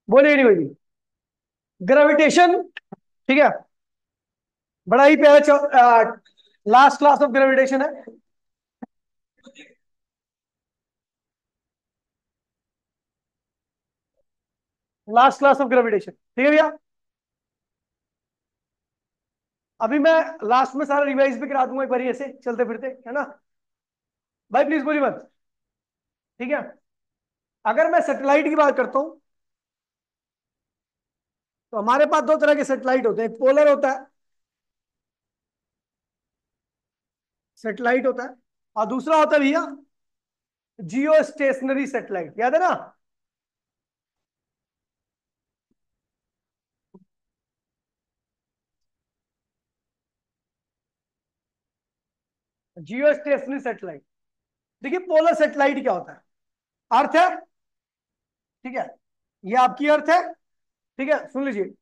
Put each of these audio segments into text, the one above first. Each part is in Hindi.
बोलिए नहीं बोलिए। ग्रेविटेशन। ठीक है। बड़ा ही प्यारा लास्ट क्लास ऑफ ग्रेविटेशन है। लास्ट क्लास ऑफ ग्रेविटेशन, ठीक है भैया। अभी मैं लास्ट में सारा रिवाइज भी करा दूंगा एक बार ऐसे चलते फिरते, है ना। भाई प्लीज बोलिए मत। ठीक है। अगर मैं सेटेलाइट की बात करता हूं तो हमारे पास दो तरह के सेटेलाइट होते हैं, एक पोलर होता है, सेटेलाइट होता है, और दूसरा होता है भैया जियो स्टेशनरी सेटेलाइट, याद है ना। जियो स्टेशनरी सेटेलाइट। देखिए पोलर सेटेलाइट क्या होता है। अर्थ है, ठीक है, ये आपकी अर्थ है। ठीक है, सुन लीजिए,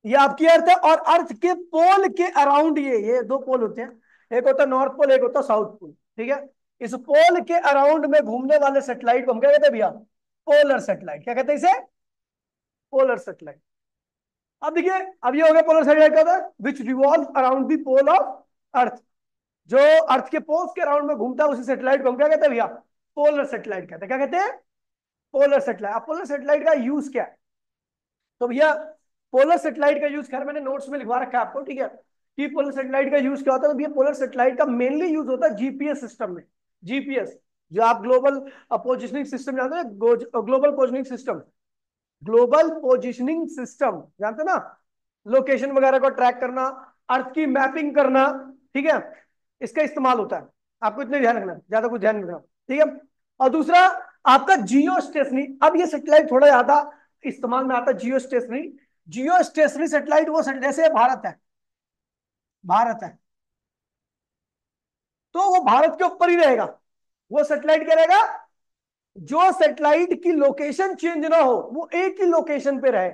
ये आपकी अर्थ है और अर्थ के पोल के अराउंड ये दो पोल होते हैं, एक होता है नॉर्थ पोल, एक होता है साउथ पोल। ठीक है। इस पोल के अराउंड में घूमने वाले सेटेलाइट को हम क्या कहते हैं भैया, पोलर सेटेलाइट। क्या कहते हैं इसे, पोलर सेटेलाइट। अब देखिए, अब ये हो गया पोलर सेटेलाइट, क्या होता है, which revolve around the pole of earth. जो अर्थ के पोल्स के अराउंड में घूमता है उसी सेटेलाइट को हम क्या कहते हैं भैया, पोलर सेटेलाइट कहते हैं। क्या कहते हैं, पोलर सेटेलाइट। अब पोलर सेटेलाइट का यूज क्या है, तो भैया पोलर सेटेलाइट का यूज, खैर मैंने नोट्स में लिखवा रखा है आपको, ठीक है, कि पोलर सेटेलाइट का यूज क्या होता है। तो भैया पोलर सेटेलाइट का मेनली यूज होता है जीपीएस सिस्टम में। जीपीएस, जो आप ग्लोबल पोजिशनिंग सिस्टम जानते हैं, global positioning system, global positioning system जानते हैं ना, लोकेशन वगैरह को ट्रैक करना, अर्थ की मैपिंग करना, ठीक है, इसका इस्तेमाल होता है। आपको इतना ध्यान रखना है, ज्यादा कुछ ध्यान नहीं रखना, ठीक है। और दूसरा आपका जियो स्टेशनरी। अब ये सेटेलाइट थोड़ा ज्यादा इस्तेमाल में आता है, जियो स्टेशनरी। जियो स्टेशनरी सेटेलाइट वो जैसे भारत है, भारत है तो वो भारत के ऊपर ही रहेगा। वो सेटेलाइट क्या रहेगा, जो सेटेलाइट की लोकेशन चेंज ना हो, वो एक ही लोकेशन पे रहे।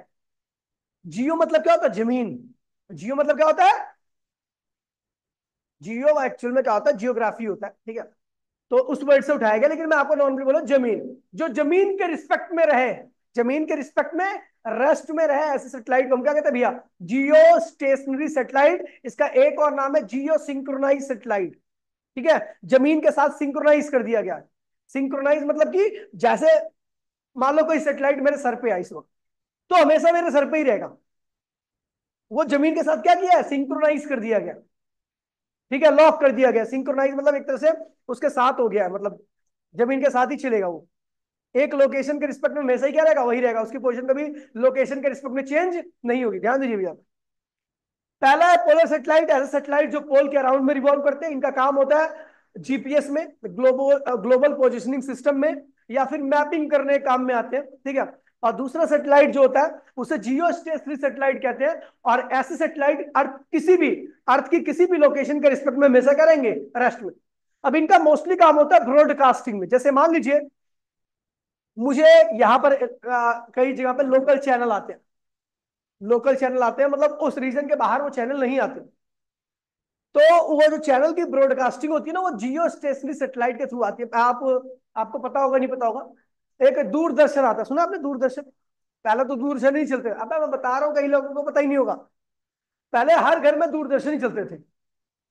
जियो मतलब क्या होता है, जमीन। जियो मतलब क्या होता है, जियो एक्चुअल में क्या होता है, जियोग्राफी होता है, ठीक है। तो उस वर्ड से उठाया गया, लेकिन मैं आपको नॉर्मली बोला जमीन, जो जमीन के रिस्पेक्ट में रहे, जमीन के रिस्पेक्ट में रेस्ट में रहे, ऐसे सेटेलाइट को हम क्या कहते हैं भैया, जियो स्टेशनरी सेटेलाइट। इसका एक और नाम है जियो सिंक्रोनाइज सेटेलाइट। ठीक है, जमीन के साथ सिंक्रोनाइज कर दिया गया। सिंक्रोनाइज मतलब कि जैसे मान लो कोई सेटेलाइट मेरे सर पे है इस वक्त, तो हमेशा मेरे सर पे ही रहेगा। वो जमीन के साथ क्या किया है, सिंक्रोनाइज कर दिया गया। ठीक है, लॉक कर दिया गया। सिंक्रोनाइज मतलब एक तरह से उसके साथ हो गया है, मतलब जमीन के साथ ही चलेगा वो। एक लोकेशन के रिस्पेक्ट में हमेशा ही क्या रहेगा, वही रहेगा, उसकी पोजीशन कभी लोकेशन के रिस्पेक्ट में चेंज नहीं होगी। ध्यान दीजिए भैया। पहला है पोलर सेटेलाइट, ऐसे सेटेलाइट जो पोल के अराउंड में रिवॉल्व करते हैं। इनका काम होता है जीपीएस में, ग्लोबल ग्लोबल पोजिशनिंग सिस्टम में, या फिर मैपिंग करने के काम में आते हैं। ठीक है। और दूसरा सेटेलाइट जो होता है उसे जियो स्टेशनरी सेटेलाइट कहते हैं। और ऐसे सेटेलाइट अर्थ की किसी भी लोकेशन के रिस्पेक्ट में हमेशा करेंगे रेस्ट में। अब इनका मोस्टली काम होता है ब्रॉडकास्टिंग में। जैसे मान लीजिए मुझे यहाँ पर कई जगह पर लोकल चैनल आते हैं, लोकल चैनल आते हैं मतलब उस रीजन के बाहर वो चैनल नहीं आते, तो वो जो चैनल की ब्रॉडकास्टिंग होती है ना, वो जियो स्टेशनरी सेटेलाइट के थ्रू आती है। आपको पता होगा नहीं पता होगा, एक दूरदर्शन आता है, सुना आपने दूरदर्शन। पहले तो दूरदर्शन नहीं चलते, अब मैं बता रहा हूँ कई लोगों को पता ही नहीं होगा। पहले हर घर में दूरदर्शन ही चलते थे।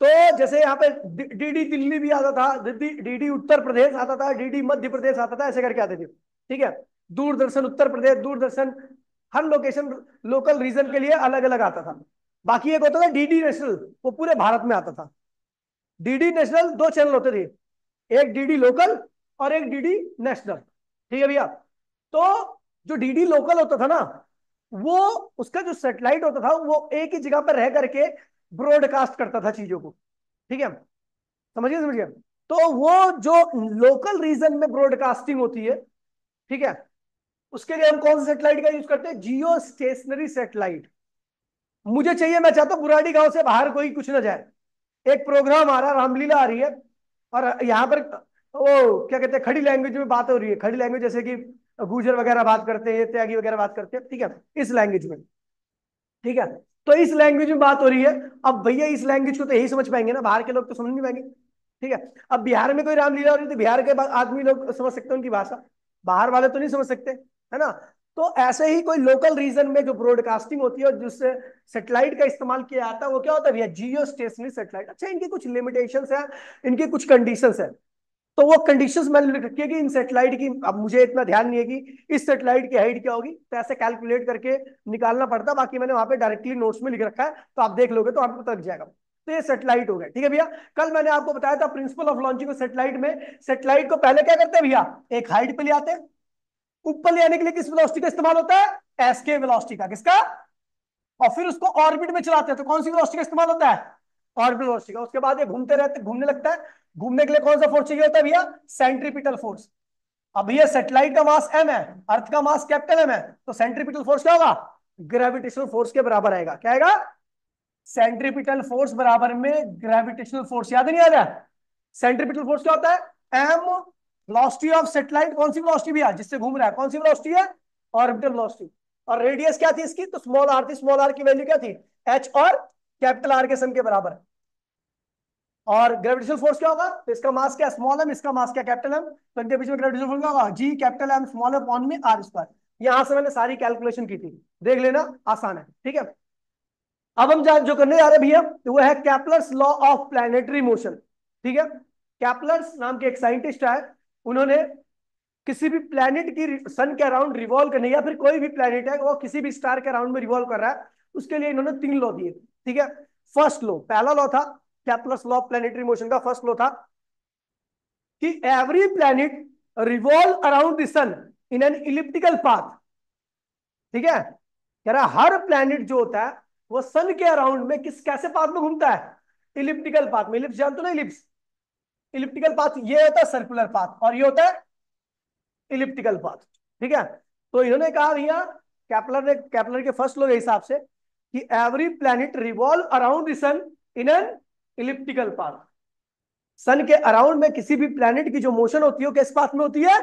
तो जैसे यहाँ पे डीडी दिल्ली भी आता था, डीडी उत्तर प्रदेश आता था, डीडी मध्य प्रदेश आता था, ऐसे करके आते थे। ठीक है, दूरदर्शन उत्तर प्रदेश, दूरदर्शन हर लोकेशन, लोकल रीजन के लिए अलग अलग आता था। बाकी एक होता था डीडी नेशनल, वो पूरे भारत में आता था। डीडी नेशनल दो चैनल होते थे, एक डीडी लोकल और एक डीडी नेशनल। ठीक है भैया। तो जो डीडी लोकल होता था ना, वो उसका जो सेटेलाइट होता था वो एक ही जगह पर रह करके ब्रॉडकास्ट करता था चीजों को। ठीक है, समझिए समझिए। तो वो जो लोकल रीजन में ब्रॉडकास्टिंग होती है, ठीक है, उसके लिए हम कौन सा सेटेलाइट का यूज करते हैं, जियो स्टेशनरी सेटेलाइट। मुझे चाहिए, मैं चाहता हूं बुराड़ी गांव से बाहर कोई कुछ ना जाए, एक प्रोग्राम आ रहा, रामलीला आ रही है, और यहाँ पर वो क्या कहते हैं, खड़ी लैंग्वेज में बात हो रही है। खड़ी लैंग्वेज जैसे कि गुजर वगैरह बात करते हैं, त्यागी वगैरह बात करते हैं, ठीक है, इस लैंग्वेज में। ठीक है, तो इस लैंग्वेज में बात हो रही है। अब भैया इस लैंग्वेज को तो यही समझ पाएंगे ना, बाहर के लोग तो समझ नहीं पाएंगे। ठीक है, अब बिहार में कोई रामलीला हो रही है तो बिहार के आदमी लोग समझ सकते हैं उनकी भाषा, बाहर वाले तो नहीं समझ सकते, है ना। तो ऐसे ही कोई लोकल रीजन में जो ब्रॉडकास्टिंग होती है और जिससे सेटेलाइट का इस्तेमाल किया जाता है वो क्या होता है भैया, जियो स्टेशनरी सेटेलाइट। अच्छा, इनकी कुछ लिमिटेशंस है, इनकी कुछ कंडीशंस है। तो वो कंडीशंस मैंने लिख रखी है कि इन सेटेलाइट की, अब मुझे इतना ध्यान नहीं है कि इस सेटेलाइट की हाइट क्या होगी, तो ऐसे कैलकुलेट करके निकालना पड़ता है। बाकी मैंने वहां पे डायरेक्टली नोट्स में लिख रखा है, तो आप देख लोगे तो आपको पता लग जाएगा। तो ये सेटेलाइट हो गया, ठीक है भैया। कल मैंने आपको बताया था प्रिंसिपल ऑफ लॉन्चिंग सेटेलाइट में, सेटेलाइट को पहले क्या करते हैं भैया, एक हाइट पे ले आते हैं। ऊपर ले आने के लिए किस वेलोसिटी का इस्तेमाल होता है, एस के वेलोसिटी का, किसका। और फिर उसको ऑर्बिट में चलाते हैं, तो कौन सी वेलोसिटी का इस्तेमाल होता है, ऑर्बिटल वेलोसिटी का। उसके बाद ये घूमते रहते, घूमने लगता है। घूमने के लिए कौन सा फोर्स चाहिए होता है भैया, सेंट्रीपिटल फोर्स। अब ये सेटेलाइट का मास m है, अर्थ का मास कैपिटल M है, तो सेंट्रीपिटल फोर्स क्या होगा, ग्रेविटेशनल फोर्स के बराबर आएगा। क्या आएगा, सेंट्रीपिटल फोर्स बराबर में ग्रेविटेशनल फोर्स। याद नहीं आ रहा, सेंट्रीपिटल फोर्स क्या होता है, m वेलोसिटी ऑफ सेटेलाइट। कौन सी वेलोसिटी भैया, जिससे घूम रहा है, कौन सी वेलोसिटी है, ऑर्बिटल वेलोसिटी। और रेडियस क्या थी इसकी, तो स्मॉल आर थी। स्मॉल आर की वैल्यू क्या थी, h, और कैपिटल आर के सम के बराबर। और ग्रेविटेशनल फोर्स क्या होगा, तो इसका मास क्या, स्मॉल एम, इसका मास क्या, कैपिटल एम। तो इनके बीच में ग्रेविटेशनल फोर्स क्या होगा, G capital M small m upon में आर स्क्वायर। यहां से मैंने सारी कैलकुलेशन की थी, देख लेना, आसान है, ठीक है। अब हम जो करने जा रहे हैं भैया, तो वो है Kepler's law of planetary motion, ठीक है। कैपलर्स नाम के एक साइंटिस्ट है, उन्होंने किसी भी प्लैनेट की सन के अराउंड रिवॉल्व करने, या फिर कोई भी प्लैनेट है वो किसी भी स्टार के अराउंड में रिवॉल्व कर रहा है, उसके लिए इन्होंने 3 लॉ दिए, ठीक है। फर्स्ट लॉ, पहला लॉ था Kepler's law of planetary motion का, फर्स्ट लॉ था कि every planet revolve around the sun in an elliptical path, ठीक है। कह रहा हर प्लैनेट जो होता है वो सन के अराउंड में किस कैसे पाथ में घूमता है, इलिप्टिकल पाथ में। इलिप्स जानते हो ना, इलिप्स, इलिप्टिकल पाथ ये होता है सर्कुलर पाथ, और ये होता है इलिप्टिकल पाथ, ठीक है। तो इन्होंने कहा भैया, कैपलर के फर्स्ट लॉ के हिसाब से कि every planet revolve around the sun in an elliptical path. Sun के अराउंड में किसी भी प्लैनेट की जो मोशन होती है किस पाथ में होती है,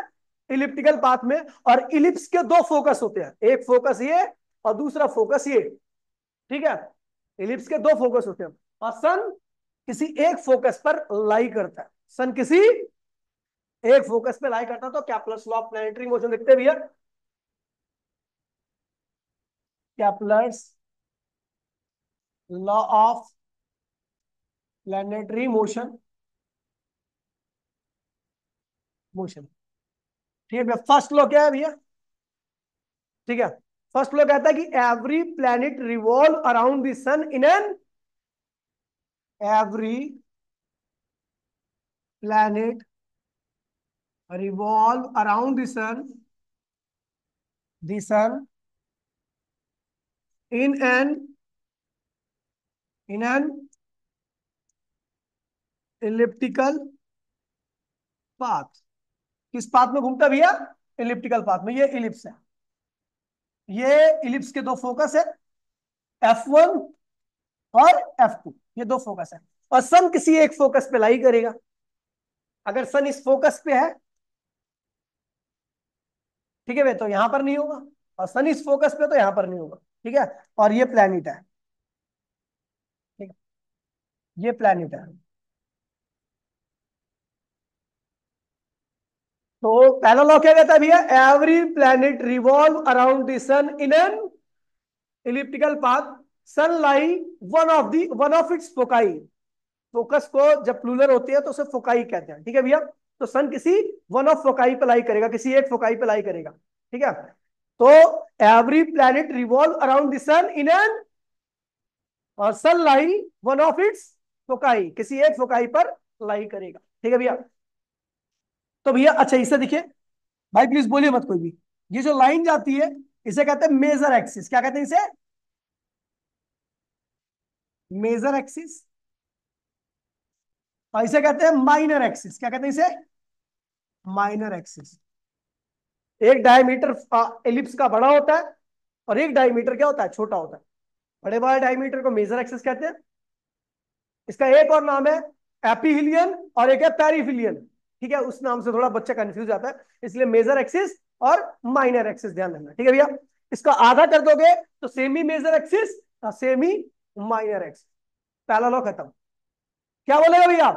इलिप्टिकल पाथ में। और इलिप्स के 2 फोकस होते हैं, एक फोकस ये और दूसरा फोकस ये, ठीक है। इलिप्स के 2 फोकस होते हैं, और सन किसी एक फोकस पर लाई करता है, सन किसी एक फोकस पे लाई करता है। तो Kepler's law of planetary motion देखते हैं भैया, Kepler's law of planetary motion, motion, ठीक है भैया। फर्स्ट लॉ क्या है भैया, ठीक है। फर्स्ट लॉ कहता है कि every planet revolve around the sun in an, every planet revolve around the sun in an, in an elliptical path. किस पाथ में घूमता है भैया, इलिप्टिकल पाथ में। ये इलिप्स है, ये इलिप्स के 2 फोकस है, F1 और F2, ये 2 फोकस है। और सन किसी एक फोकस पे लाई करेगा। अगर सन इस फोकस पे है, ठीक है भाई, तो यहां पर नहीं होगा। और सन इस फोकस पे तो यहां पर नहीं होगा, ठीक है। और ये प्लैनेट है, ठीक है, ये प्लैनेट है। तो पहला लॉ क्या कहता है भैया, every planet revolve around the sun in an elliptical path, sun lie one of its foci. Focus को जब प्लूरल होती है तो उसे फोकाई कहते हैं, ठीक है भैया। तो सन किसी वन ऑफ फोकाई पे लाई करेगा, किसी एक फोकाई पे लाई करेगा, ठीक है। तो every planet revolve around the sun in an, और sun lie one of its foci, किसी एक फोकाई पर लाई करेगा, ठीक है भैया। तो भैया अच्छा इसे देखिए, भाई प्लीज बोलिए मत कोई भी। ये जो लाइन जाती है इसे कहते हैं मेजर एक्सिस। क्या कहते हैं इसे, मेजर एक्सिस। और इसे कहते हैं माइनर एक्सिस। क्या कहते हैं इसे, माइनर एक्सिस। एक डायमीटर एलिप्स का बड़ा होता है, और एक डायमीटर क्या होता है, छोटा होता है। बड़े वाले डायमीटर को मेजर एक्सिस कहते हैं। इसका एक और नाम है एपीहिलियन, और एक है पेरिहिलियन, ठीक है। उस नाम से थोड़ा बच्चा कंफ्यूज जाता है, इसलिए मेजर एक्सिस और माइनर एक्सिस ध्यान रखना, ठीक है भैया। इसका आधा कर दोगे तो semi major axis, semi minor axis. पहला लॉ खत्म। क्या बोलेगा भैया,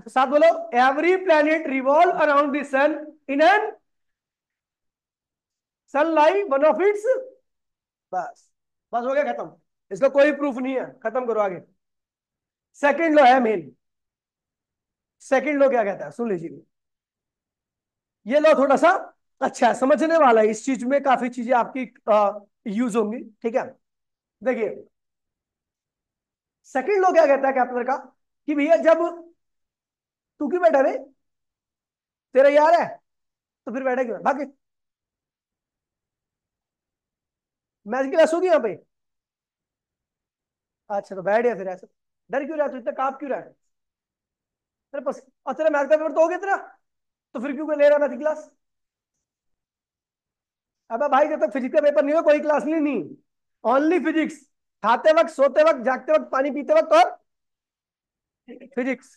साथ बोलो, every planet revolve around the sun in an sunlight one of its, बस बस हो गया खत्म। इसका कोई प्रूफ नहीं है, खत्म करो आगे। सेकंड लॉ है मेन। सेकंड लॉ क्या कहता है सुन लीजिए। ये लॉ थोड़ा सा अच्छा है, समझने वाला है, इस चीज में काफी चीजें आपकी यूज होंगी, ठीक है। देखिए सेकंड लॉ क्या कहता है कैपलर का, कि भैया जब तू क्यों बैठा रे, तेरा यार है तो फिर बैठा क्यों है? भाग। मैथ की क्लास होगी यहाँ पे? अच्छा तो बैठ गया फिर ऐसे, डर क्यों रहा है तू, इतना कांप क्यों रहा है? तेरे पास और तेरा मैथ का पेपर तो हो गया तेरा, तो फिर क्यों ले रहा मैथ की क्लास? अबे भाई जब तक फिजिक्स का पेपर नहीं हो कोई क्लास नहीं, नहीं। ओनली फिजिक्स, खाते वक्त, सोते वक्त, जागते वक्त, पानी पीते वक्त, और फिजिक्स,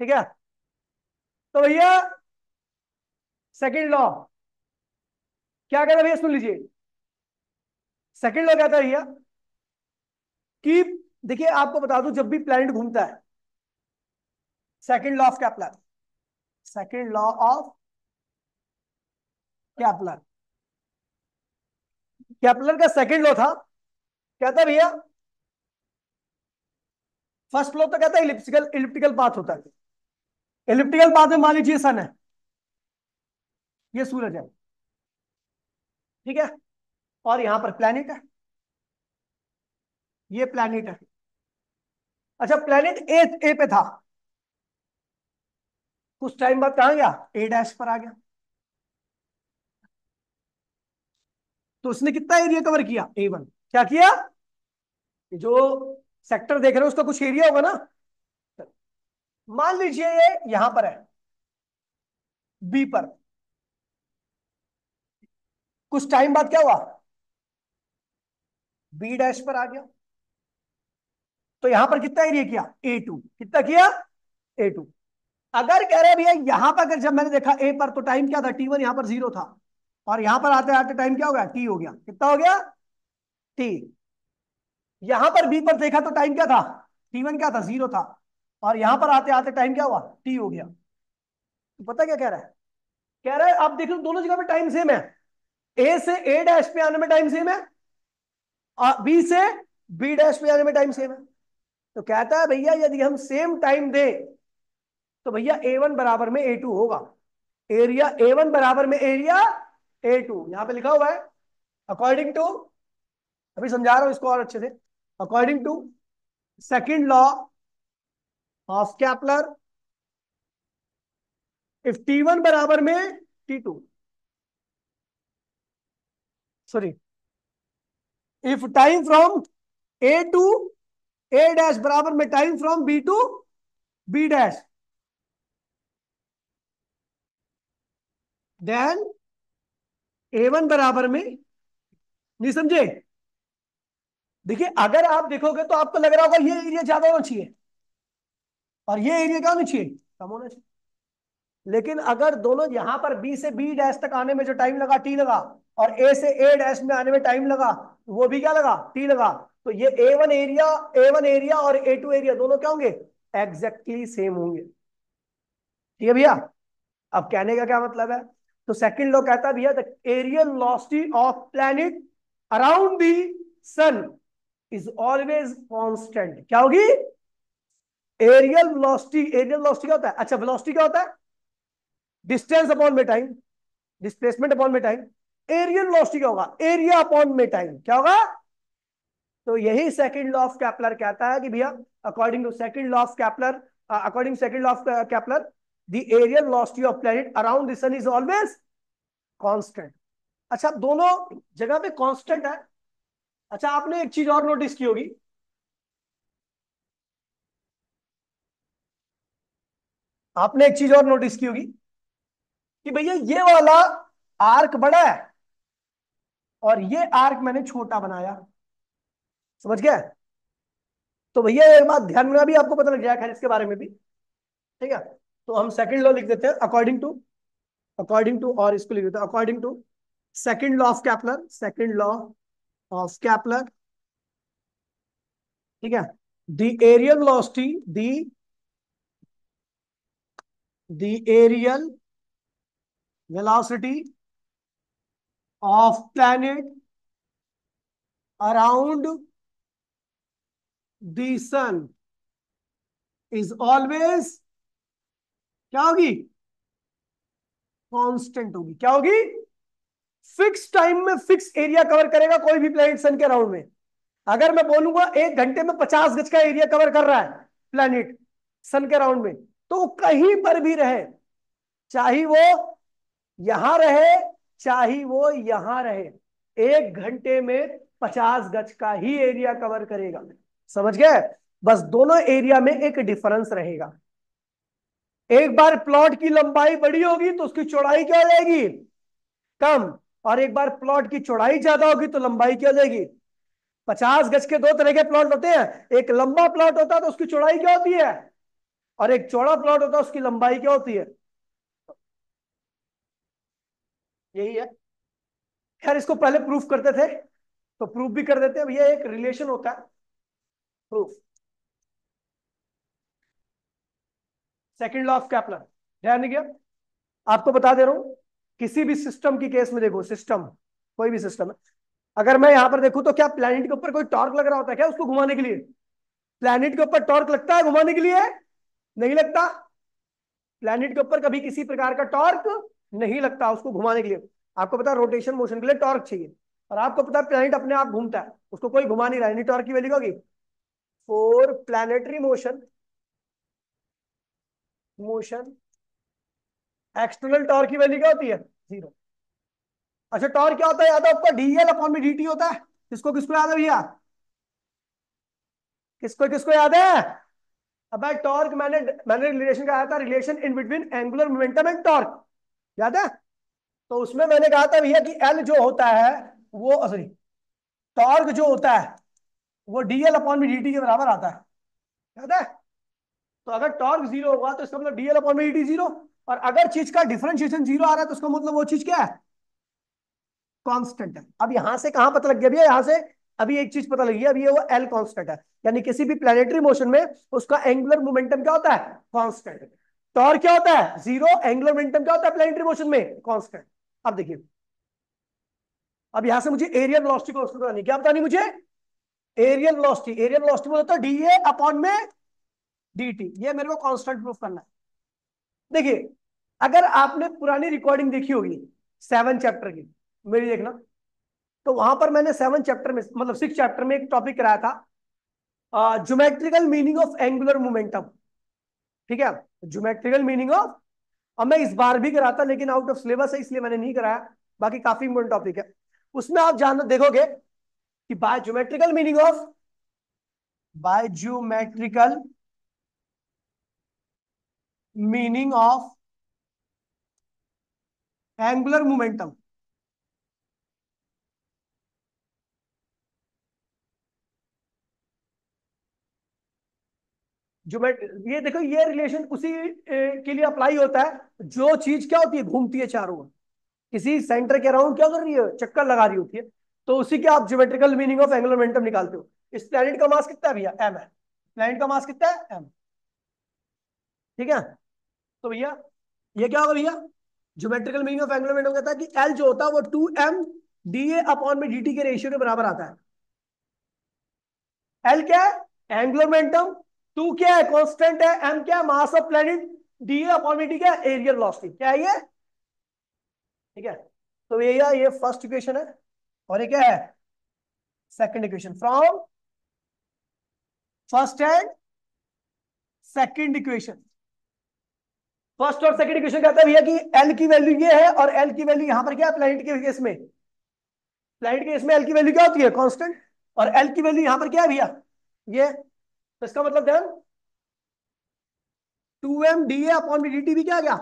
ठीक है। तो भैया सेकंड लॉ क्या कहता है भैया, सुन लीजिए। सेकंड लॉ कहता है भैया कि देखिए आपको बता दूं, जब भी प्लैनेट घूमता है, second law of Kepler, second law of कैपलर, कैपलर का सेकंड लॉ था, कहता है भैया, फर्स्ट लॉ तो कहता है इलिप्टिकल इलिप्टिकल पाथ होता है। इलिप्टिकल पाथ में मान लीजिए सन है, ये सूरज है, ठीक है, और यहां पर प्लैनेट है, ये प्लैनेट है। अच्छा प्लैनेट ए पे था, कुछ टाइम बाद कहां गया, ए डैश पर आ गया। तो उसने कितना एरिया कवर किया, A1। क्या किया, जो सेक्टर देख रहे हो उसका कुछ एरिया होगा ना। मान लीजिए ये यहां पर है, बी पर, कुछ टाइम बाद क्या हुआ, बी डैश पर आ गया। तो यहां पर कितना एरिया किया, A2, कितना किया, A2। अगर कह रहे भैया यहां पर, अगर जब मैंने देखा ए पर तो टाइम क्या था, T1 यहां पर 0 था, और यहां पर आते आते टाइम क्या हो गया, टी हो गया, कितना हो गया, टी। यहां पर बी पर देखा तो टाइम क्या था, T1 क्या था, 0 था, और यहां पर आते आते टाइम क्या हुआ, टी हो गया। तो पता क्या कह रहा है, कह रहा है आप देख लो दोनों जगह पे टाइम सेम है, ए से ए डैश पे आने में टाइम सेम है, और बी से बी डैश पे आने में टाइम सेम है। तो कहता है भैया यदि हम सेम टाइम दें तो भैया A1 बराबर में A2 होगा, एरिया A1 बराबर में एरिया A2, यहां पे लिखा हुआ है अकॉर्डिंग टू, अभी समझा रहा हूं इसको और अच्छे से, according to second law of Kepler, if T1 बराबर में T2, sorry, if time from A to A dash बराबर में time from B to B dash, then A1 बराबर में, नहीं समझे? देखिए अगर आप देखोगे तो आपको लग रहा होगा ये एरिया ज्यादा होना चाहिए और ये एरिया क्या होना चाहिए, कम होना चाहिए। लेकिन अगर दोनों यहां पर बी से बी डैश तक आने में जो टाइम लगा टी लगा, और ए से ए डैश में आने में टाइम लगा, वो भी क्या लगा, टी लगा, तो ये ए वन एरिया और A2 एरिया दोनों क्या होंगे, एग्जैक्टली सेम होंगे। ठीक है भैया, अब कहने का क्या मतलब है, तो सेकंड लॉ कहता है भैया the areal velocity of planet around the sun is always constant. क्या होगी, एरियल वेलोसिटी, एरियल वेलोसिटी क्या होता है, अच्छा वेलोसिटी क्या होता है, डिस्टेंस अपॉन में टाइम, डिस्प्लेसमेंट अपॉन में टाइम। एरियल वेलोसिटी क्या होगा, एरिया अपॉन में टाइम, क्या होगा। तो यही सेकंड लॉ ऑफ कैपलर कहता है कि भैया according to second law of Kepler, according second law of Kepler, the areal velocity of planet around the sun is always constant. अच्छा दोनों जगह पे कांस्टेंट है। अच्छा आपने एक चीज और नोटिस की होगी, आपने एक चीज और नोटिस की होगी कि भैया ये वाला आर्क बड़ा है और ये आर्क मैंने छोटा बनाया, समझ गया? तो भैया एक बात ध्यान में भी आपको पता लग जाएगा खैर इसके बारे में भी, ठीक है। तो हम सेकंड लॉ लिख देते हैं अकॉर्डिंग टू, अकॉर्डिंग टू, और इसको लिख देते हैं according to second law of Kepler, second law of Kepler, ठीक है। The areal velocity, the areal velocity of planet around the sun is always क्या होगी? कांस्टेंट होगी। क्या होगी? फिक्स टाइम में फिक्स एरिया कवर करेगा कोई भी प्लैनेट सन के अराउंड में। अगर मैं बोलूंगा 1 घंटे में 50 गज का एरिया कवर कर रहा है प्लैनेट सन के अराउंड में, तो वो कहीं पर भी रहे, चाहे वो यहां रहे चाहे वो यहां रहे, 1 घंटे में 50 गज का ही एरिया कवर करेगा। समझ गए? बस दोनों एरिया में एक डिफरेंस रहेगा। एक बार प्लॉट की लंबाई बड़ी होगी तो उसकी चौड़ाई क्या हो जाएगी? कम। और एक बार प्लॉट की चौड़ाई ज्यादा होगी तो लंबाई क्या हो जाएगी? 50 गज के 2 तरह के प्लॉट होते हैं, एक लंबा प्लॉट होता है तो उसकी चौड़ाई क्या होती है, और एक चौड़ा प्लॉट होता है उसकी लंबाई क्या होती है। यही है। खैर इसको पहले प्रूफ करते थे तो प्रूफ भी कर देते हैं। भैया एक रिलेशन होता है प्रूफ, सेकंड लॉ ऑफ कैपलर। ध्यान नहीं किया? आपको बता दे रहा हूं, किसी भी सिस्टम की केस में देखो, सिस्टम कोई भी सिस्टम है, अगर मैं यहां पर देखूं तो क्या प्लैनेट के ऊपर कोई टॉर्क लग रहा होता है क्या उसको घुमाने के लिए? प्लैनेट के ऊपर टॉर्क लगता है घुमाने के लिए? नहीं लगता। प्लैनेट के ऊपर कभी किसी प्रकार का टॉर्क नहीं लगता उसको घुमाने के लिए। आपको पता है रोटेशन मोशन के लिए टॉर्क चाहिए, और आपको पता है प्लैनेट अपने आप घूमता है, उसको कोई घुमा नहीं रहा है, टॉर्क की वैल्यू क्या होगी? For planetary motion, motion external torque की वैल्यू क्या होती है? 0। अच्छा टॉर्क क्या होता है? याद है आपका? डीएल अपॉन में डीटी होता है। किसको किसको याद है भैया? किसको किसको याद है? अब टॉर्क मैंने मैंने रिलेशन कहा था, relation in between angular momentum and torque, याद है? तो उसमें मैंने कहा था भैया कि एल जो होता है वो, सॉरी, टॉर्क जो होता है वो डीएल अपॉन में डीटी के बराबर आता है, याद है? तो अगर टॉर्क 0 होगा तो इसका मतलब डीएल अपॉन में डीटी 0, और अगर चीज का डिफरेंशिएशन 0 आ रहा है तो उसका मतलब वो चीज क्या है? कांस्टेंट है। अब यहां से कहां पता लग गया भैया? यहां से अभी एक चीज पता लगी है, अभी ये वो एल कांस्टेंट है, यानी किसी भी प्लैनेटरी मोशन में उसका एंगुलर मोमेंटम क्या होता है? कांस्टेंट। टॉर्क क्या होता है? 0। एंगुलर मोमेंटम क्या होता है प्लैनेटरी मोशन में? कांस्टेंट। अब देखिए, अब यहां से मुझे एरियल वेलोसिटी को बतानी, क्या बतानी मुझे? Areal velocity. एरियल वेलोसिटी बोलता है डीए अपॉन में डीटी, ये मेरे को कांस्टेंट प्रूफ करना है। देखिए, अगर आपने पुरानी रिकॉर्डिंग देखी होगी 7 चैप्टर की, मेरी देखना, तो वहां पर मैंने 7 चैप्टर में, मतलब 6 चैप्टर में एक टॉपिक कराया था, geometrical meaning of angular momentum. ठीक है, ज्योमेट्रिकल मीनिंग ऑफ। अब मैं इस बार भी कराता लेकिन आउट ऑफ सिलेबस है इसलिए मैंने नहीं कराया, बाकी काफी इंपॉर्टेंट टॉपिक है। उसमें आप जानना देखोगे कि by geometrical meaning of, by geometrical meaning of angular momentum, ज्योमेट ये देखो, ये रिलेशन उसी के लिए अप्लाई होता है जो चीज क्या होती है? घूमती है चारों ओर, किसी सेंटर के अराउंड क्या कर रही है? चक्कर लगा रही होती है। तो उसी के आप geometrical meaning of angular momentum निकालते हो। इस प्लैनेट का मास कितना है भैया? एम है। प्लैनेट का मास कितना है? एम। ठीक है, तो भैया ये क्या होगा भैया? Geometrical meaning of angular momentum कहता है कि एल जो होता है वो 2m डी ए अपॉन में dt के रेशियो के बराबर आता है। एल क्या है? Angular momentum. टू क्या है? कांस्टेंट है। एम क्या है? Mass of planet. D A upon में डी क्या है? Areal velocity. क्या है ये? ठीक है, तो भैया ये फर्स्ट इक्वेशन है, और ये क्या है? Second equation. From first and second equation. First और सेकंड इक्वेशन कहता है भैया कि एल की वैल्यू ये है, और एल की वैल्यू यहां पर क्या है प्लैनेट के केस में? प्लैनेट के केस में एल की वैल्यू क्या होती है? कांस्टेंट। और एल की वैल्यू यहां पर क्या है भैया? ये। तो इसका मतलब ध्यान, 2m डी ए अपॉन में dt भी क्या आ गया?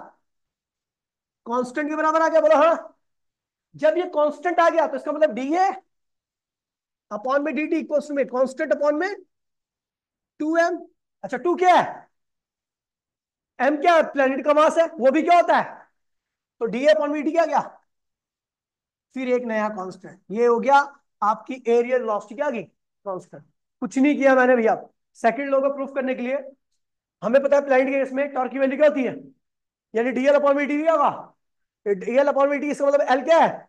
कांस्टेंट के बराबर आ गया। बोलो हाँ। जब ये कांस्टेंट आ गया तो इसका मतलब डी ए अपॉन में dt इक्वल्स में कांस्टेंट अपॉन में 2m। अच्छा, 2 क्या है? m क्या है? प्लैनेट का मास है, वो भी क्या होता है? तो डी ए अपॉन में dt क्या गया? फिर एक नया कांस्टेंट, ये हो गया आपकी एरियल वेलोसिटी क्या गई? कांस्टेंट। कुछ नहीं किया मैंने भैया, सेकंड लॉ को प्रूफ करने के लिए। हमें पता है प्लैनेट के केस में टॉर्क की वैल्यू क्या होती है, यानी डीएल अपॉन में डी क्या होगा? डीएल अपॉन में डी, इसका मतलब एल क्या है?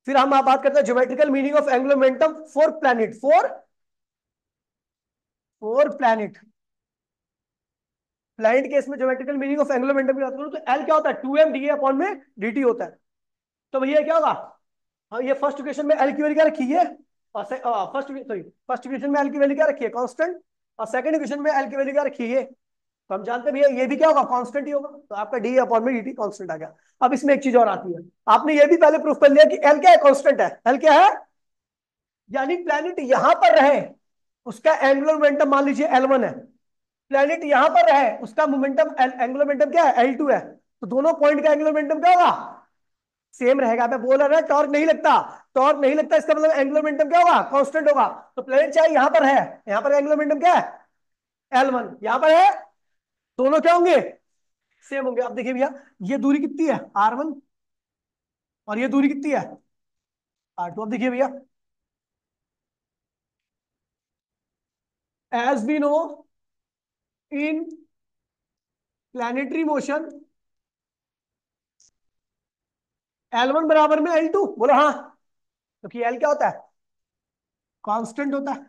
फिर हम आप बात करते हैं geometrical meaning of angular momentum for planet, for for planet. Planet case में geometrical meaning of angular momentum की बात करूं तो एल क्या होता है, 2m डी अपॉन में dt होता है। तो भैया क्या होगा, हाँ ये फर्स्ट इक्वेशन में एल की वैल्यू क्या रखी है, और फर्स्ट इक्वेशन में एल की वैल्यू क्या रखी है, कांस्टेंट, और सेकंड इक्वेशन में एल की वैल्यू क्या रखी है, तो हम जानते हैं भैया ये भी क्या होगा, कांस्टेंट ही होगा, तो आपका डी अपॉन में dt कांस्टेंट आ गया। अब इसमें एक चीज और आती है, आपने ये भी पहले प्रूफ कर लिया कि एल क्या है, कांस्टेंट है, एल क्या है, यानी प्लैनेट यहां पर रहे उसका एंगुलर मोमेंटम मान लीजिए L1 है, प्लैनेट यहां पर रहे उसका मोमेंटम एंगुलर मोमेंटम क्या है, L2 है, तो दोनों पॉइंट का एंगुलर मोमेंटम क्या होगा, सेम रहेगा। मैं बोल रहा है टॉर्क नहीं लगता, टॉर्क नहीं लगता, इसका मतलब एंगुलर मोमेंटम क्या होगा, कांस्टेंट होगा। तो प्लैनेट चाहे यहां पर है, यहां पर एंगुलर मोमेंटम क्या है, L1, यहां पर है, दोनों क्या होंगे, सेम होंगे। अब देखिए भैया ये दूरी कितनी है, R1, और ये दूरी कितनी है, R2। अब देखिए भैया as we know in planetary motion L1 बराबर में L2, बोलो हाँ, क्योंकि L क्या होता है, कांस्टेंट होता है,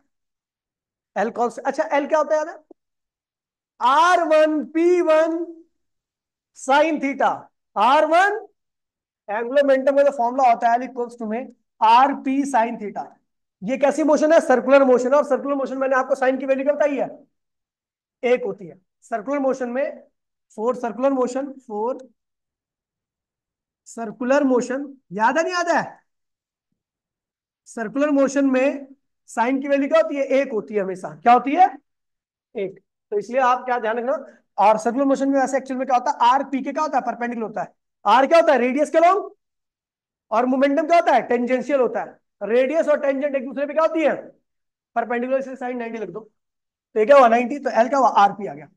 L कांस्टेंट। अच्छा L क्या होता है, याद है, R1P1 sine theta, R1 angular momentum का जो फॉर्मूला होता है L इक्वल्स टू में RP साइन थीटा। ये कैसी मोशन है, सर्कुलर मोशन है, और सर्कुलर मोशन मैंने आपको साइन की वैल्यू क्या बताई है, एक होती है। सर्कुलर मोशन में फोर सर्कुलर मोशन, याद है नहीं याद है, सर्कुलर मोशन में साइन की वैल्यू क्या होती है, एक होती है हमेशा, क्या होती है, एक। तो इसलिए आप क्या ध्यान रखना, और सर्कुलर मोशन में वैसे एक्चुअल में क्या होता है, आर पी के क्या होता है, परपेंडिकुलर होता है, आर क्या होता है, रेडियस के लॉन्ग, और मोमेंटम क्या होता है, टेंजेंशियल होता है। रेडियस और टेंजेंट एक दूसरे पे क्या होती है, परपेंडिकुलर, इसलिए साइन 90 लिख दो। तो ये क्या हुआ 90, तो एल क्या हुआ, आर पी आ गया।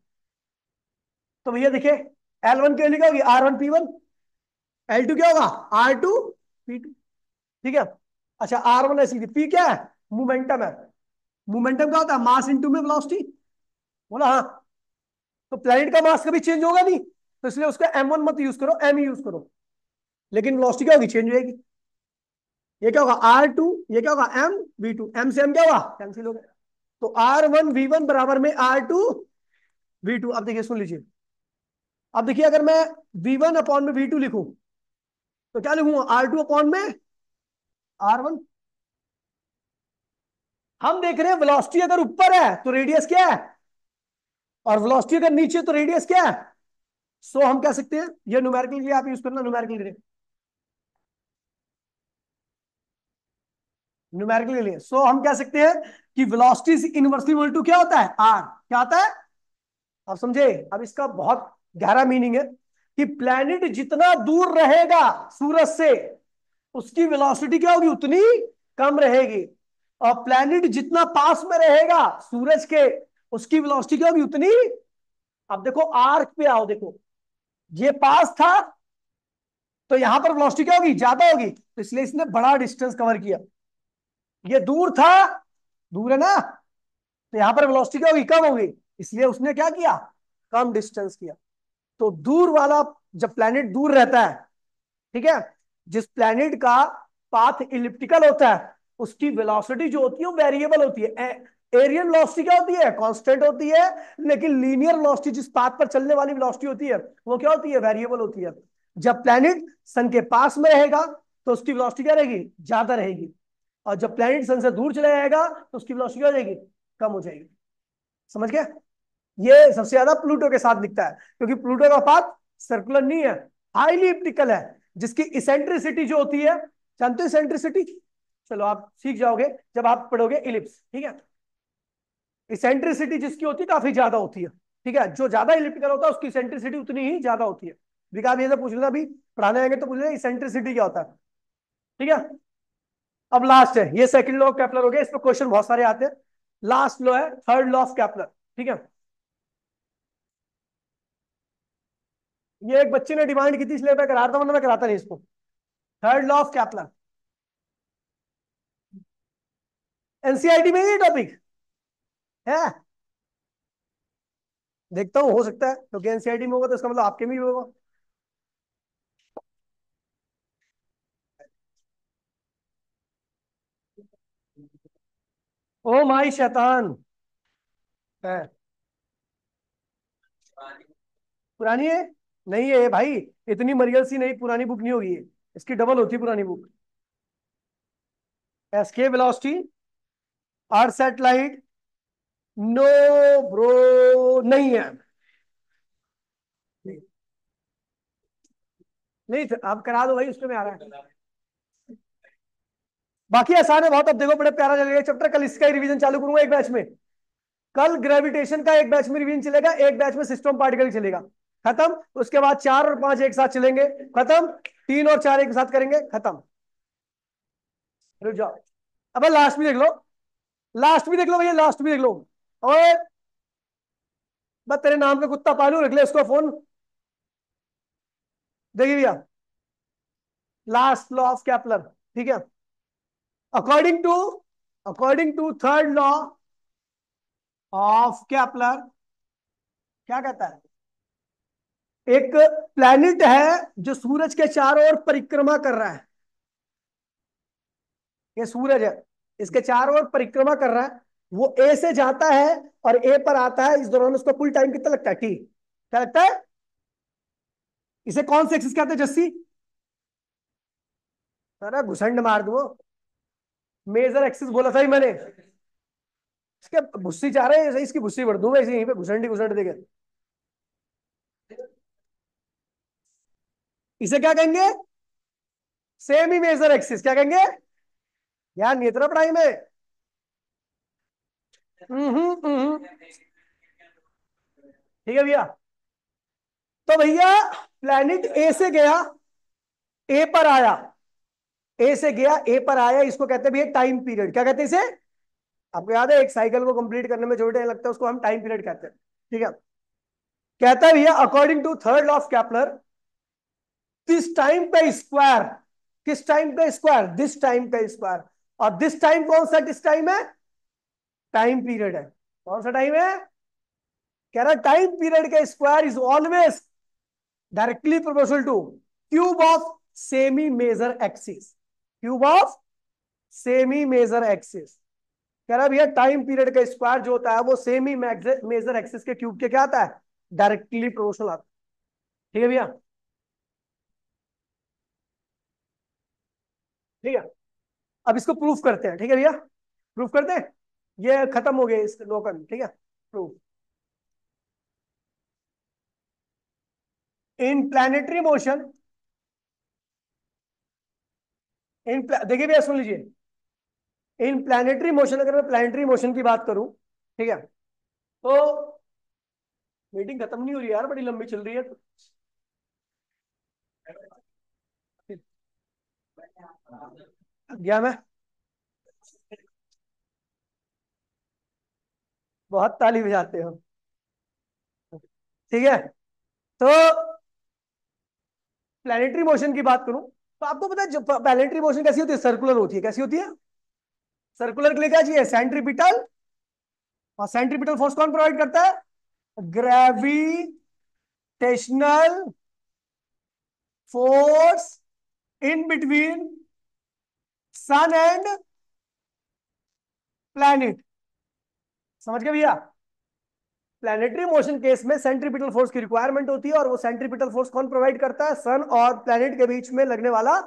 तो भैया देखिए L1 की वैल्यू क्या होगी, R1P1, L2 क्या होगा, R2P2, ठीक है। अच्छा R1 ऐसी थी, P क्या है, मोमेंटम है, मोमेंटम क्या होता है, मास इनटू में वेलोसिटी, बोला हाँ। तो प्लेनेट का मास कभी चेंज होगा नहीं, तो इसलिए उसका M1 मत यूज करो, M यूज करो, लेकिन वेलोसिटी क्या होगी, चेंज होगी। ये क्या होगा R2, ये क्या होगा M V2, M से M क्या होगा, कैंसिल हो गया। तो R1V1 बराबर में R2V2। अब देखिए सुन लीजिए, अब देखिए अगर मैं V1 अपॉन में V2 लिखूं तो क्या लिखूंगा, R2 अपॉन में R1। हम देख रहे हैं वेलोसिटी अगर ऊपर है तो रेडियस क्या है, और वेलोसिटी अगर नीचे तो रेडियस क्या है। सो हम कह सकते हैं, ये न्यूमेरिकल के लिए आप यूज करना, न्यूमेरिकल के लिए। सो हम कह सकते हैं कि वेलोसिटी इनवर्सली इक्वल टू क्या होता है, आर, क्या होता है, आप समझे। अब इसका बहुत गहरा मीनिंग है कि प्लैनेट जितना दूर रहेगा सूरज से उसकी वेलोसिटी क्या होगी, उतनी कम रहेगी, और प्लैनेट जितना पास में रहेगा सूरज के उसकी वेलोसिटी क्या होगी, उतनी। अब देखो आर्क पे आओ, देखो ये पास था तो यहां पर वेलोसिटी क्या होगी, ज्यादा होगी, तो इसलिए इसने बड़ा डिस्टेंस कवर किया। ये दूर था, दूर है ना, तो यहां पर वेलोसिटी क्या होगी, कम होगी, इसलिए उसने क्या किया, कम डिस्टेंस किया। तो दूर वाला, जब प्लैनेट दूर रहता है, ठीक है, जिस प्लैनेट का पाथ इलिप्टिकल होता है उसकी वेलोसिटी जो होती है वो वेरिएबल होती है। एरियल वेलोसिटी क्या होती है, कांस्टेंट होती है, लेकिन लीनियर वेलोसिटी जिस पाथ पर चलने वाली वेलोसिटी होती है वो क्या होती है, वेरिएबल होती है। जब प्लैनेट सन के पास में रहेगा तो उसकी वेलोसिटी क्या रहेगी, ज्यादा रहेगी, और जब प्लैनेट सन से दूर चला जाएगा तो उसकी वेलोसिटी क्या हो जाएगी, कम हो जाएगी। समझ गए। ये सबसे ज्यादा प्लूटो के साथ दिखता है, क्योंकि प्लूटो का पाथ सर्कुलर नहीं है, हाईली इप्टिकल है, जिसकी इसेंट्रिसिटी जो होती है, जानते हो इसेंट्रिसिटी, चलो आप सीख जाओगे जब आप पढ़ोगे इलिप्स, ठीक है। इसेंट्रिसिटी जिसकी होती है काफी ज्यादा होती है, ठीक है, जो ज्यादा इलिप्टिकल होता है उसकी इसेंट्रिसिटी उतनी ही ज्यादा होती है। देखा आप ये सब पूछ लेना, अभी पढ़ाने आएंगे तो पूछ लेना इसेंट्रिसिटी क्या होता है, ठीक है। अब लास्ट है, ये सेकंड लॉ ऑफ केपलर हो गया, इस पर क्वेश्चन बहुत सारे आते हैं। लास्ट लॉ है थर्ड लॉ ऑफ केपलर, ठीक है। ये एक बच्चे ने डिमांड की थी इसलिए मैं करा रहा था, वरना मैं कराता नहीं इसको। थर्ड लॉ ऑफ कैपलर, एनसीईआरटी में ये टॉपिक है, देखता हूँ, हो सकता है क्योंकि एनसीईआरटी में होगा तो इसका मतलब आपके में भी होगा। ओ माई शैतान है। पुरानी है? नहीं है भाई, इतनी मरियल सी नहीं, पुरानी बुक नहीं होगी ये, इसकी डबल होती है पुरानी बुक। एस्केप वेलोसिटी, अर्थ सेटेलाइट, नो ब्रो, नहीं है। नहीं, नहीं आप करा दो भाई, उसमें में आ रहा है। बाकी आसान है बहुत, अब देखो बड़े प्यारा चलेगा चैप्टर, कल इसका ही रिवीजन चालू करूंगा एक बैच में। कल ग्रेविटेशन का एक बैच में रिवीजन चलेगा, एक बैच में सिस्टम पार्टिकल चलेगा, खत्म। उसके बाद 4 और 5 एक साथ चलेंगे, खत्म। 3 और 4 एक साथ करेंगे, खत्म। रुक जाओ, अब लास्ट भी देख लो, लास्ट भी देख लो भैया, लास्ट भी देख लो। और बस तेरे नाम पे कुत्ता पालू, रख ले उसको फोन। देखिए भैया, लास्ट लॉ ऑफ कैपलर, ठीक है। According to third law of Kepler, क्या कहता है? एक प्लैनेट है जो सूरज के चारों ओर परिक्रमा कर रहा है। ये सूरज है, इसके चारों ओर परिक्रमा कर रहा है। वो ए से जाता है और ए पर आता है, इस दौरान उसको कुल टाइम कितना लगता है? टी। क्या लगता है? इसे कौन से एक्सिस कहते हैं जस्सी? अरे घुसंड मार दो, मेजर एक्सिस बोला था ही मैंने। इसके भुस्सी चाह रहे हैं, इसकी भुस्सी भर दूं मैं इसे, यहीं पे घुसंडी घुसंड देके। इसे क्या कहेंगे? सेमी मेजर एक्सिस, क्या कहेंगे? यार नहीं इतना पढ़ाई में। हम्म। ठीक है भैया, तो भैया प्लैनेट ए से गया, ए पर आया, ए से गया ए पर आया, इसको कहते हैं भैया टाइम पीरियड। क्या कहते हैं इसे? आपको याद है, एक साइकिल को कंप्लीट करने में जो टाइम लगता है उसको हम टाइम पीरियड कहते हैं, ठीक है। कहता है भैया according to third law of Kepler, this time का स्क्वायर, किस टाइम का स्क्वायर? दिस टाइम का स्क्वायर। और दिस टाइम कौन सा दिस टाइम है? टाइम पीरियड है। कौन सा टाइम है? कह रहा टाइम पीरियड का square is always directly proportional to cube of semi major axis, cube of semi major axis. कह रहा भैया टाइम पीरियड का स्क्वायर जो होता है वो सेमी मेजर एक्सिस के क्यूब के क्या आता है? डायरेक्टली प्रोपोर्शनल आता है। ठीक है भैया, ठीक है। अब इसको प्रूफ करते हैं, ठीक है भैया, प्रूफ करते हैं। ये खत्म हो गया इस लोकन, ठीक है। प्रूफ इन प्लैनेटरी मोशन, देखिए भैया सुन लीजिए, इन प्लैनेटरी मोशन, अगर मैं प्लैनेटरी मोशन की बात करूं, ठीक है, तो मीटिंग खत्म नहीं हो रही यार, बड़ी लंबी चल रही है। गया मैं, बहुत ताली बजाते हो, ठीक है। तो प्लैनेटरी मोशन की बात करूं, तो आपको पता है जो प्लैनेटरी मोशन कैसी होती है? सर्कुलर होती है। कैसी होती है? सर्कुलर के लिए क्या चाहिए? सेंट्रीपिटल। और सेंट्रीपिटल फोर्स कौन प्रोवाइड करता है? Gravitational force in between sun and planet. समझ गए भैया? प्लैनेटरी मोशन केस में सेंट्रीपिटल फोर्स की रिक्वायरमेंट होती है, और वो सेंट्रीपिटल फोर्स कौन प्रोवाइड करता है? सन और प्लैनेट के बीच में लगने वाला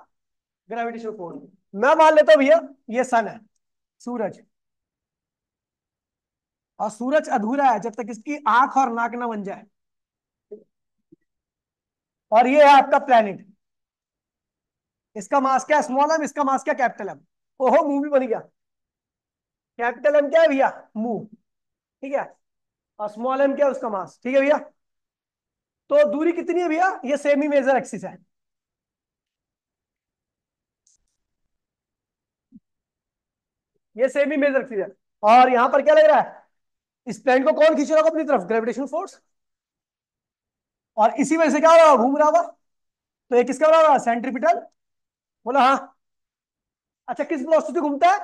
ग्रेविटेशनल फोर्स। मैं मान लेता हूं भैया ये सन है, सूरज, और सूरज अधूरा है जब तक इसकी आंख और नाक ना बन जाए। और ये है आपका प्लैनेट, इसका मास क्या? स्मॉल एम, इसका मास क्या? Capital M. ओहो मूवी बन गया। कैपिटल एम क्या है भैया? मूव, ठीक है। और स्मॉल एम क्या है? उसका मास, ठीक है भैया। तो दूरी कितनी है भैया? ये सेमी मेजर एक्सिस है, ये सेमी मेजर एक्सिस है। और यहां पर क्या लग रहा है? इस प्लेन को कौन खींच रहा होगा अपनी तरफ? Gravitational force. और इसी वजह से क्या हो रहा होगा? घूम रहा होगा। तो ये किसका बना होगा? सेंट्रीपिटल। बोला हाँ। अच्छा किस वेलोसिटी से घूमता है?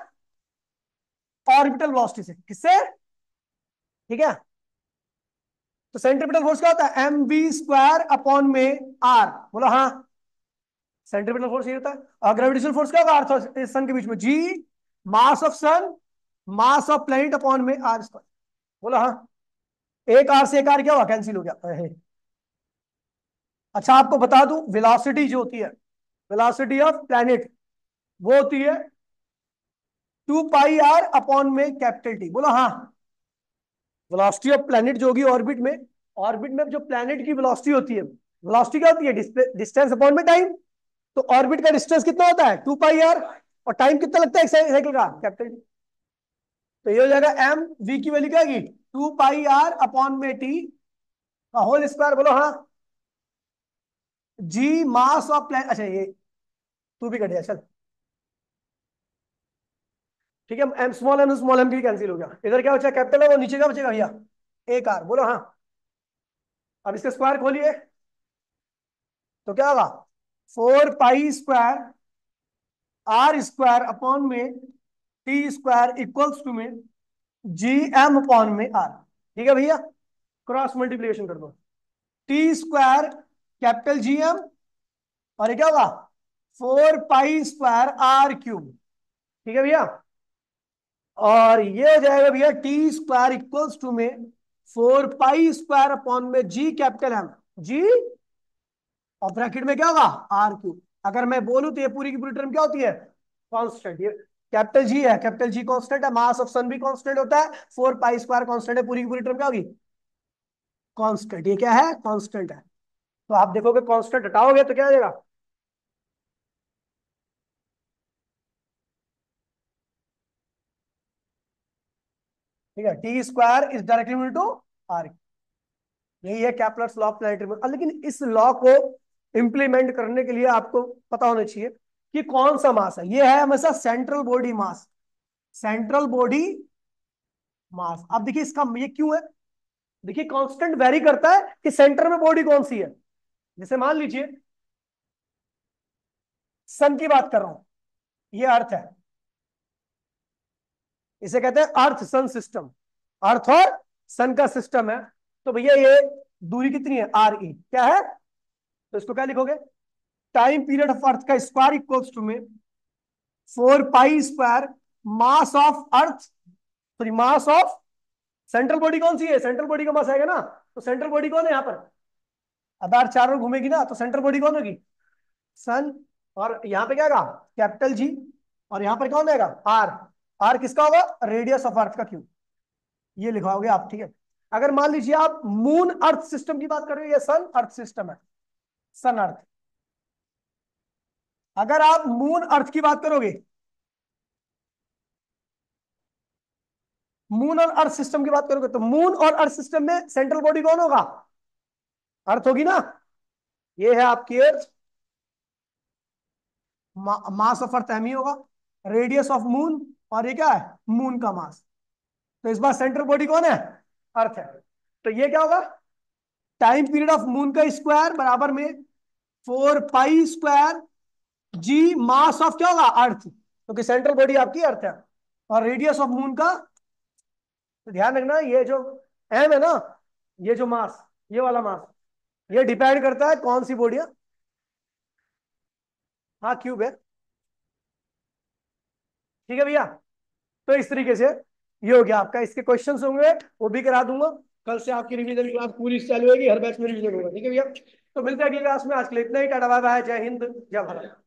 ऑर्बिटल वेलोसिटी से। किससे? ठीक है। तो सेंट्रीपिटल फोर्स क्या होता है? एम वी स्क्वायर अपॉन में आर। बोला हाँ। सेंट्रीपिटल फोर्स ये होता है। और ग्रेविटेशनल फोर्स क्या होगा अर्थ और सन के बीच में? G, mass of sun mass of planet upon में आर स्क्वायर। बोला हाँ। एक आर से एक आर क्या हुआ, कैंसिल हो गया। अच्छा आपको बता दूं, वेलोसिटी जो होती है, वेलोसिटी ऑफ प्लेनेट, वो होती है 2 पाई आर अपॉन में कैपिटल टी। बोला हाँ। वेलोसिटी ऑफ प्लेनेट जो होगी ऑर्बिट में, ऑर्बिट में जो प्लेनेट की वेलोसिटी होती है, वेलोसिटी क्या होती है, डिस्टेंस अपॉन में टाइम। तो ऑर्बिट का डिस्टेंस कितना होता है, 2 पाई आर, और टाइम कितना लगता है एक साइकिल का, कैपिटल टी। तो ये हो जाएगा एम, वी की वैल्यू क्या आएगी, 2 पाई आर अपॉन में टी का होल स्क्वायर। बोलो हाँ। जी मास ऑफ प्लेनेट, अच्छा ये तू भी कट गया चल, ठीक है। एम स्मॉल एम की कैंसिल हो गया, इधर क्या बचा, कैपिटल है, वो नीचे क्या बचेगा भैया, एक आर। बोलो हाँ। अब इसके स्क्वायर खोलिए, तो क्या होगा, 4 pi square R square upon में टी स्क्वायर इक्वल्स टू में जी एम अपॉन में आर। ठीक है भैया, क्रॉस मल्टीप्लिकेशन कर दो, T square capital G M, और ये क्या होगा, 4 पाई स्क्वायर आर क्यूब। ठीक है भैया, और ये हो जाएगा भैया टी स्क्वायर इक्वल्स टू में 4 पाई स्क्वायर अपॉन में जी कैपिटल एम, जी और ब्रैकेट में क्या होगा, आर क्यूब। अगर मैं बोलूं तो ये पूरी की पूरी टर्म क्या होती है, कांस्टेंट। ये कैपिटल जी है, कैपिटल जी कांस्टेंट है, मास ऑफ सन भी कांस्टेंट होता है, 4 पाई स्क्वायर कांस्टेंट है, पूरी की पूरी टर्म क्या होगी, कांस्टेंट। ये क्या है, कांस्टेंट है। तो आप देखोगे कांस्टेंट हटाओगे तो क्या आ जाएगा, ठीक है, T square is directly equal to R. यही है Kepler's law of planetary motion. लेकिन इस लॉ को इंप्लीमेंट करने के लिए आपको पता होना चाहिए कि कौन सा मास है। ये है हमेशा central body mass, central body mass. अब देखिए इसका ये क्यों है, देखिए कांस्टेंट वेरी करता है कि सेंटर में बॉडी कौन सी है। जैसे मान लीजिए सन की बात कर रहा हूं, ये अर्थ है, इसे कहते हैं अर्थ सन सिस्टम, अर्थ और सन का सिस्टम है। तो भैया ये दूरी कितनी है, आर ई क्या है, तो इसको क्या लिखोगे, टाइम पीरियड ऑफ अर्थ का स्क्वायर इक्वल्स टू में 4 pi square mass of earth, sorry mass of central body कौन सी है, सेंट्रल बॉडी का मास आएगा ना, तो सेंट्रल बॉडी कौन है यहाँ पर, आधार चारों घूमेगी ना, तो सेंट्रल बॉडी कौन होगी, सन। और यहाँ पे क्या आएगा, कैपिटल जी, और यहाँ पर कौन आएगा, आर। आर किसका होगा, रेडियस ऑफ अर्थ का क्यूब, ये लिखवाओगे आप। ठीक है, अगर मान लीजिए आप मून अर्थ सिस्टम की बात कर रहे हो, ये सन अर्थ सिस्टम है, सन अर्थ। अगर आप मून अर्थ की बात करोगे, मून और अर्थ सिस्टम की बात करोगे, तो मून और अर्थ सिस्टम में सेंट्रल बॉडी कौन होगा, अर्थ होगी ना। ये है आपकी अर्थ, मास ऑफ अर्थ एम ही होगा, रेडियस ऑफ मून, और ये क्या है, मून का मास। तो इस बार सेंट्रल बॉडी कौन है, अर्थ है। तो ये क्या होगा, टाइम पीरियड ऑफ मून का स्क्वायर बराबर में 4 pi square ji mass of क्या होगा, अर्थ, क्योंकि सेंट्रल बॉडी आपकी अर्थ है, और रेडियस ऑफ मून का, तो ध्यान रखना ये जो एम है ना, ये जो मास, ये वाला मास, ये डिपेंड करता है कौन सी बॉडी है। हाँ क्यूब है। ठीक है भैया, तो इस तरीके से ये हो गया आपका, इसके क्वेश्चंस होंगे वो भी करा दूंगा। कल से आपकी रिवीजन क्लास पूरी चालू होगी, हर बैच में रिवीजन होगा। ठीक है भैया, तो मिलते हैं अगली क्लास में। आज के लिए इतना ही, टाटा बाय बाय, जय हिंद जय भारत।